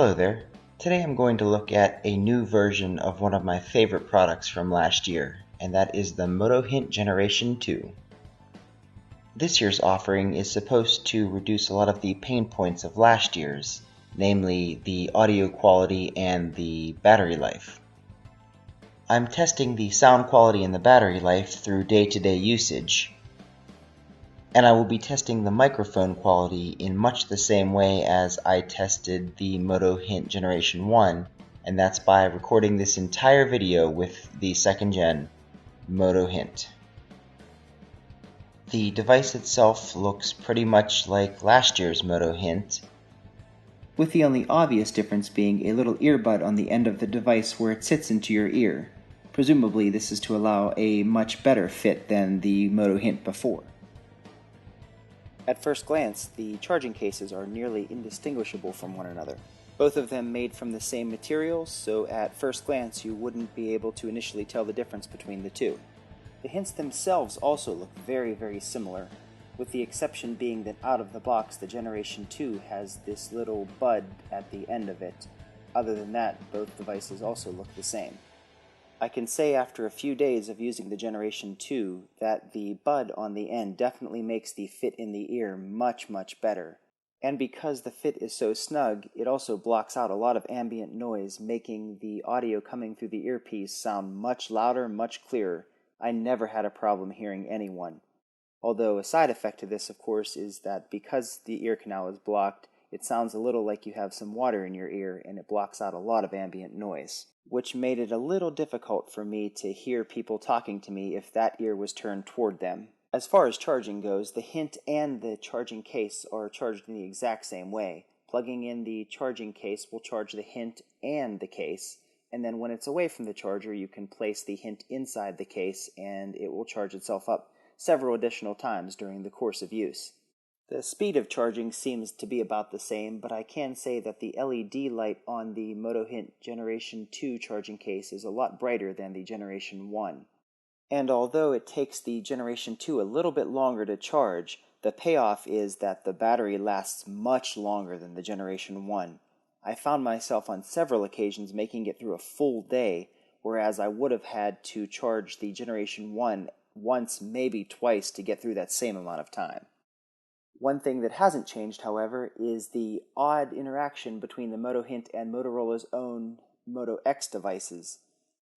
Hello there. Today I'm going to look at a new version of one of my favorite products from last year, and that is the Moto Hint Generation 2. This year's offering is supposed to reduce a lot of the pain points of last year's, namely the audio quality and the battery life. I'm testing the sound quality and the battery life through day-to-day usage, and I will be testing the microphone quality in much the same way as I tested the Moto Hint Generation 1, and that's by recording this entire video with the 2nd gen Moto Hint. The device itself looks pretty much like last year's Moto Hint, with the only obvious difference being a little earbud on the end of the device where it sits into your ear. Presumably this is to allow a much better fit than the Moto Hint before. At first glance, the charging cases are nearly indistinguishable from one another. Both of them made from the same materials, so at first glance you wouldn't be able to initially tell the difference between the two. The hints themselves also look very similar, with the exception being that out of the box the Generation 2 has this little bud at the end of it. Other than that, both devices also look the same. I can say after a few days of using the Generation 2 that the bud on the end definitely makes the fit in the ear much better. And because the fit is so snug, it also blocks out a lot of ambient noise, making the audio coming through the earpiece sound much louder, much clearer. I never had a problem hearing anyone. Although a side effect to this, of course, is that because the ear canal is blocked, it sounds a little like you have some water in your ear, and it blocks out a lot of ambient noise, which made it a little difficult for me to hear people talking to me if that ear was turned toward them. As far as charging goes, the Hint and the charging case are charged in the exact same way. Plugging in the charging case will charge the Hint and the case, and then when it's away from the charger, you can place the Hint inside the case, and it will charge itself up several additional times during the course of use. The speed of charging seems to be about the same, but I can say that the LED light on the Moto Hint Generation 2 charging case is a lot brighter than the Generation 1. And although it takes the Generation 2 a little bit longer to charge, the payoff is that the battery lasts much longer than the Generation 1. I found myself on several occasions making it through a full day, whereas I would have had to charge the Generation 1 once, maybe twice, to get through that same amount of time. One thing that hasn't changed, however, is the odd interaction between the Moto Hint and Motorola's own Moto X devices.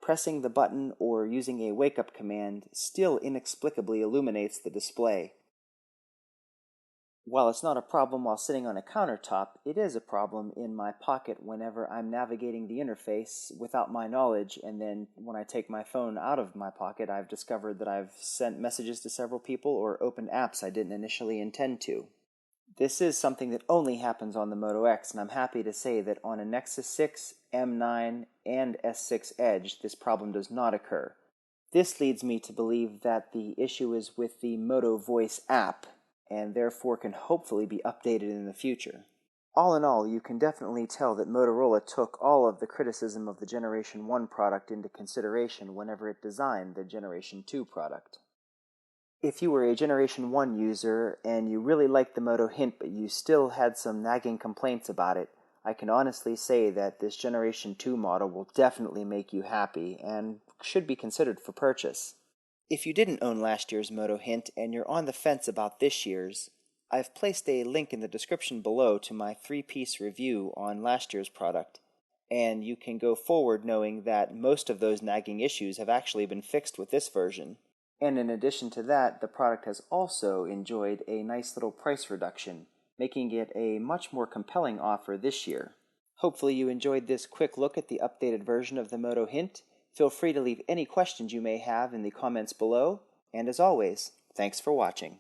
Pressing the button or using a wake-up command still inexplicably illuminates the display. While it's not a problem while sitting on a countertop, it is a problem in my pocket whenever I'm navigating the interface without my knowledge, and then when I take my phone out of my pocket, I've discovered that I've sent messages to several people or opened apps I didn't initially intend to. This is something that only happens on the Moto X, and I'm happy to say that on a Nexus 6, M9, and S6 Edge, this problem does not occur. This leads me to believe that the issue is with the Moto Voice app, and therefore can hopefully be updated in the future. All in all, you can definitely tell that Motorola took all of the criticism of the Generation 1 product into consideration whenever it designed the Generation 2 product. If you were a Generation 1 user and you really liked the Moto Hint but you still had some nagging complaints about it, I can honestly say that this Generation 2 model will definitely make you happy and should be considered for purchase. If you didn't own last year's Moto Hint and you're on the fence about this year's, I've placed a link in the description below to my 3-piece review on last year's product, and you can go forward knowing that most of those nagging issues have actually been fixed with this version. And in addition to that, the product has also enjoyed a nice little price reduction, making it a much more compelling offer this year. Hopefully you enjoyed this quick look at the updated version of the Moto Hint. Feel free to leave any questions you may have in the comments below, and as always, thanks for watching.